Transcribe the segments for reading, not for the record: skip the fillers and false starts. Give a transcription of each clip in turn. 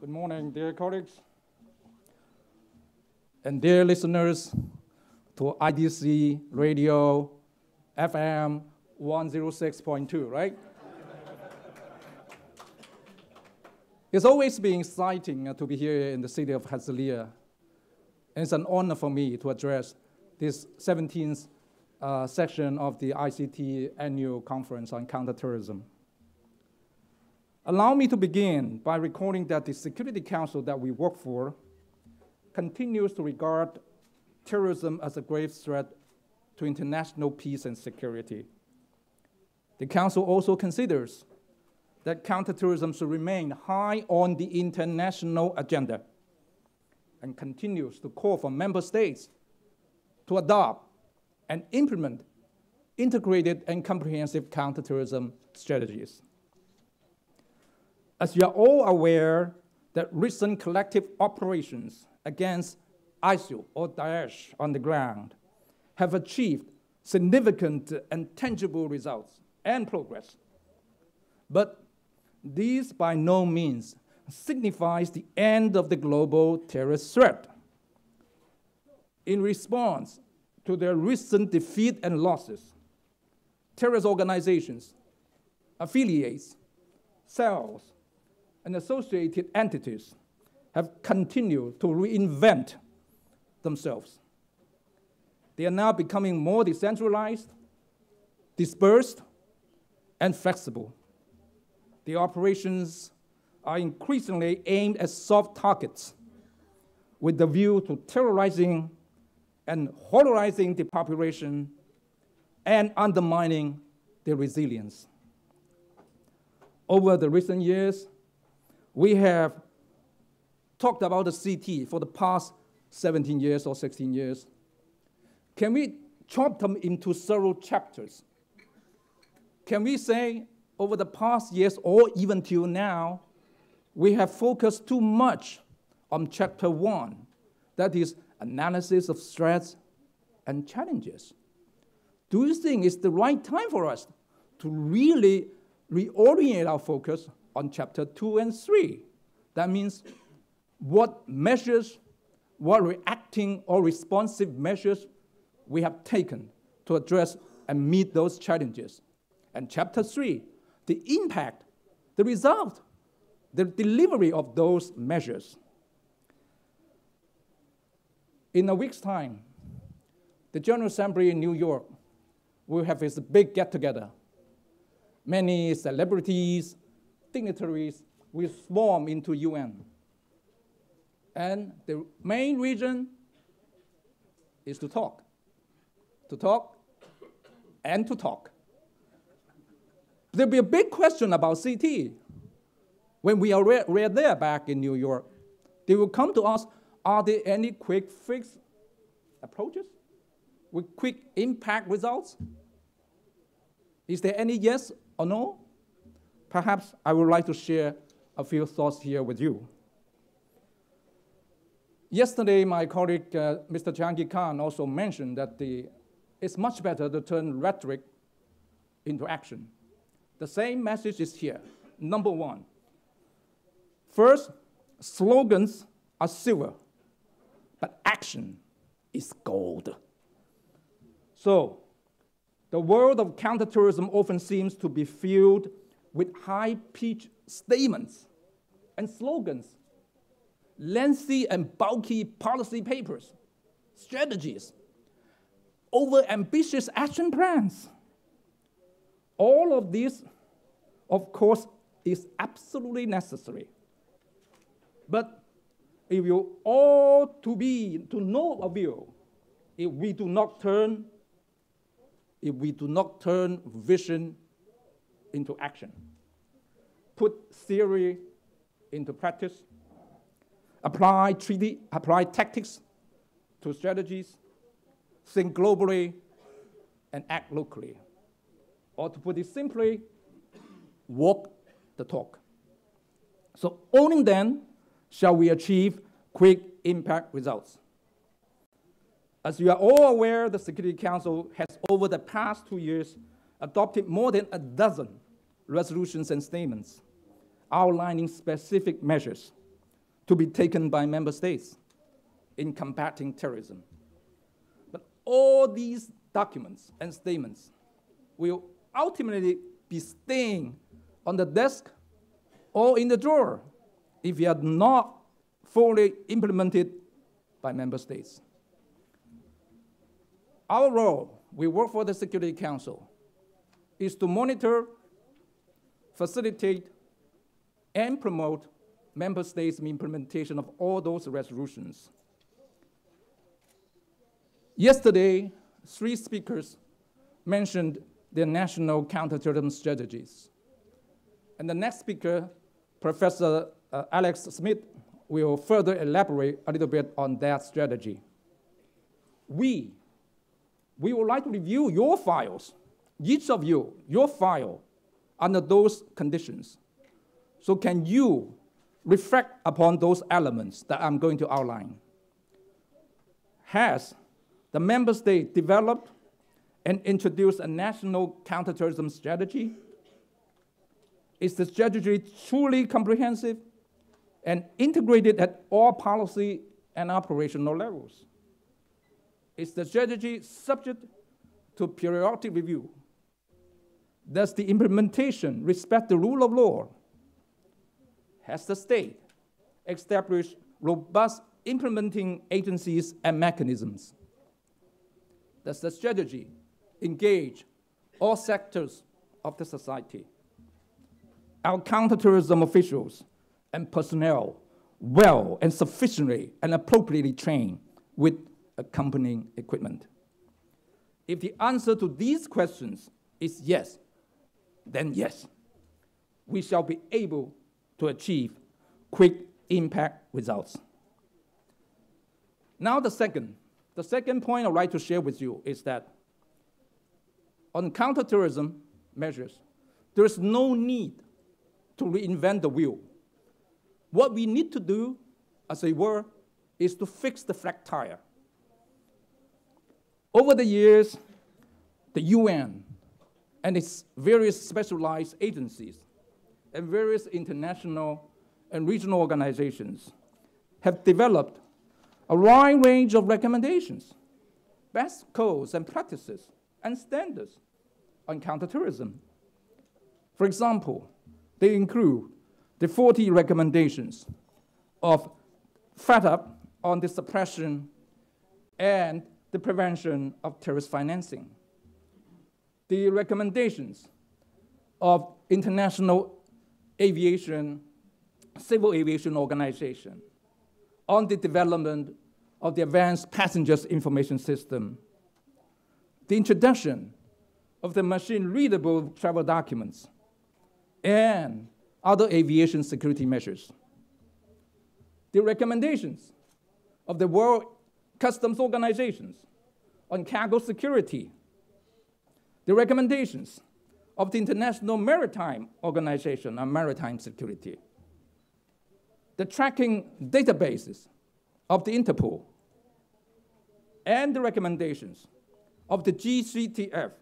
Good morning, dear colleagues and dear listeners to IDC Radio FM 106.2, right? It's always been exciting to be here in the city of Herzliya. And it's an honor for me to address this 17th section of the ICT Annual Conference on Counterterrorism. Allow me to begin by recalling that the Security Council that we work for continues to regard terrorism as a grave threat to international peace and security. The Council also considers that counterterrorism should remain high on the international agenda and continues to call for member states to adopt and implement integrated and comprehensive counterterrorism strategies. As you are all aware that recent collective operations against ISIL or Daesh on the ground have achieved significant and tangible results and progress. But these by no means signifies the end of the global terrorist threat. In response to their recent defeat and losses, terrorist organizations, affiliates, cells, and associated entities have continued to reinvent themselves. They are now becoming more decentralized, dispersed, and flexible. The operations are increasingly aimed at soft targets with the view to terrorizing and horrorizing the population and undermining their resilience. Over the recent years, we have talked about the CTED for the past 17 years or 16 years. Can we chop them into several chapters? Can we say over the past years or even till now, we have focused too much on chapter 1, that is analysis of threats and challenges? Do you think it's the right time for us to really reorient our focus on chapter 2 and 3? That means what measures, what reacting or responsive measures we have taken to address and meet those challenges. And chapter 3, the impact, the result, the delivery of those measures. In a week's time, the General Assembly in New York will have its big get-together. Many celebrities, dignitaries will swarm into UN. And the main reason is to talk, and to talk. There'll be a big question about CTED. When we are there back in New York, they will come to us, are there any quick fix approaches with quick impact results? Is there any yes or no? Perhaps I would like to share a few thoughts here with you. Yesterday, my colleague, Mr. Jahangir Khan, also mentioned that it's much better to turn rhetoric into action. The same message is here. Number 1, first, slogans are silver, but action is gold. So, the world of counterterrorism often seems to be filled with high-pitched statements and slogans, lengthy and bulky policy papers, strategies, over-ambitious action plans. All of this, of course, is absolutely necessary. But it will all to no avail if we do not turn vision into action, put theory into practice, apply tactics to strategies, think globally, and act locally. Or to put it simply, walk the talk. So only then shall we achieve quick impact results. As you are all aware, the Security Council has, over the past 2 years, adopted more than a dozen resolutions and statements outlining specific measures to be taken by member states in combating terrorism. But all these documents and statements will ultimately be staying on the desk or in the drawer if they are not fully implemented by member states. Our role, we work for the Security Council, is to monitor, facilitate, and promote member states' implementation of all those resolutions. Yesterday, 3 speakers mentioned their national counterterrorism strategies. And the next speaker, Professor Alex Smith, will further elaborate a little bit on that strategy. We would like to review your files, each of you, your file, under those conditions. So can you reflect upon those elements that I'm going to outline? Has the member state developed and introduced a national counterterrorism strategy? Is the strategy truly comprehensive and integrated at all policy and operational levels? Is the strategy subject to periodic review? Does the implementation respect the rule of law? Has the state established robust implementing agencies and mechanisms? Does the strategy engage all sectors of the society? Our counterterrorism officials and personnel well and sufficiently and appropriately trained with accompanying equipment? If the answer to these questions is yes, then yes, we shall be able to achieve quick impact results. Now the second point I'd like to share with you is that on counterterrorism measures, there is no need to reinvent the wheel. What we need to do, as it were, is to fix the flat tire. Over the years, the UN and its various specialized agencies and various international and regional organizations have developed a wide range of recommendations, best codes and practices and standards on counterterrorism. For example, they include the 40 recommendations of FATF on the suppression and the prevention of terrorist financing, the recommendations of International Aviation, Civil Aviation Organization on the development of the Advanced Passengers Information System, the introduction of the machine-readable travel documents, and other aviation security measures. The recommendations of the World Customs Organizations on cargo security, the recommendations of the International Maritime Organization on maritime security, the tracking databases of the Interpol, and the recommendations of the GCTF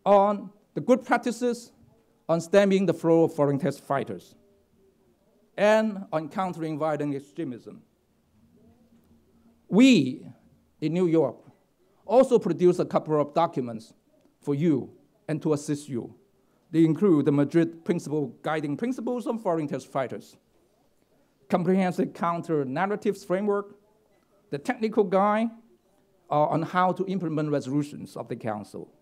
on the good practices on stemming the flow of foreign test fighters, and on countering violent extremism. We, in New York, also produced a couple of documents for you and to assist you. They include the Madrid Guiding Principles on Foreign Test Fighters, Comprehensive Counter-Narratives Framework, the Technical Guide on how to implement resolutions of the Council,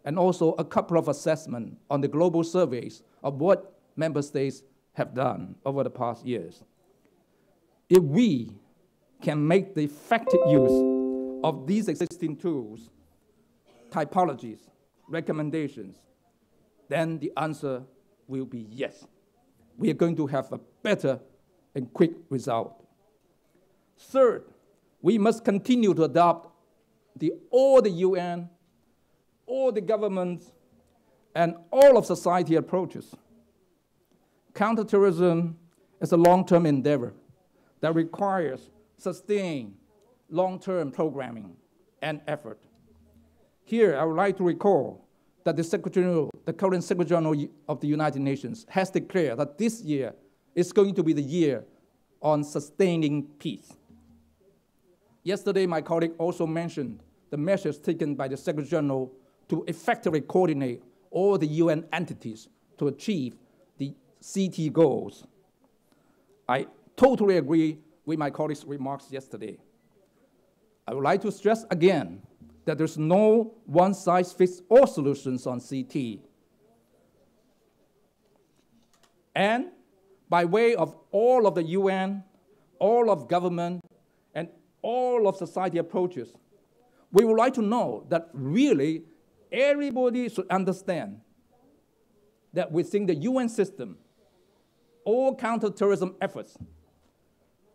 and also a couple of assessments on the global surveys of what member states have done over the past years. If we can make the effective use of these existing tools, typologies, recommendations, then the answer will be yes. We are going to have a better and quick result. Third, we must continue to adopt all the UN, all the governments, and all of society approaches. Counterterrorism is a long-term endeavor that requires sustained long-term programming and effort. Here, I would like to recall that the current Secretary General of the United Nations has declared that this year is going to be the year on sustaining peace. Yesterday, my colleague also mentioned the measures taken by the Secretary General to effectively coordinate all the UN entities to achieve the CTED goals. I totally agree with my colleague's remarks yesterday. I would like to stress again that there's no one-size-fits-all solutions on CTED. And by way of all of the UN, all of government, and all of society approaches, we would like to know that really everybody should understand that within the UN system, all counterterrorism efforts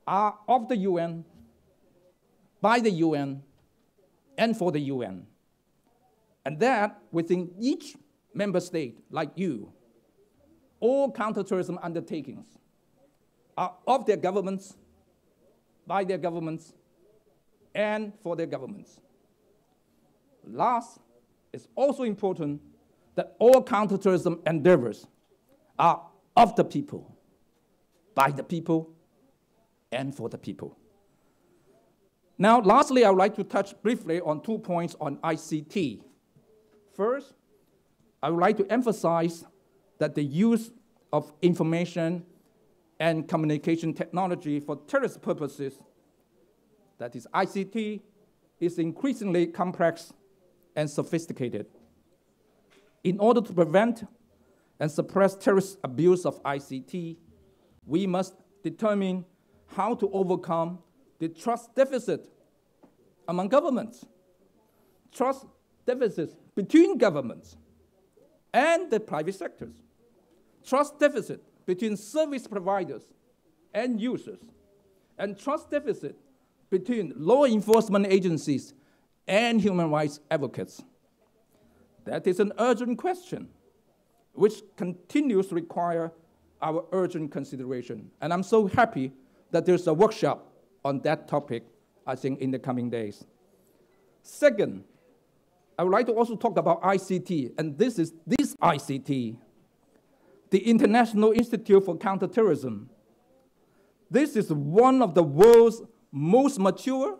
are of the UN, by the UN, and for the UN. And that within each member state, like you, all counterterrorism undertakings are of their governments, by their governments, and for their governments. Last, it's also important that all counterterrorism endeavors are of the people, by the people, and for the people. Now, lastly, I would like to touch briefly on 2 points on ICT. First, I would like to emphasize that the use of information and communication technology for terrorist purposes, that is ICT, is increasingly complex and sophisticated. In order to prevent and suppress terrorist abuse of ICT, we must determine how to overcome the trust deficit among governments, trust deficits between governments and the private sectors, trust deficit between service providers and users, and trust deficit between law enforcement agencies and human rights advocates. That is an urgent question, which continues to require our urgent consideration. And I'm so happy that there's a workshop on that topic, I think, in the coming days. Second, I would like to also talk about ICT, and this is this ICT, the International Institute for Counter-Terrorism. This is one of the world's most mature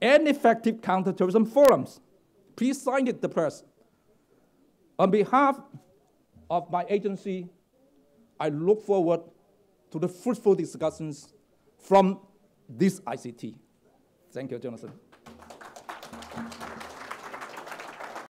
and effective counterterrorism forums. Please sign it, the press. On behalf of my agency, I look forward to the fruitful discussions from this ICT. Thank you, Jonathan.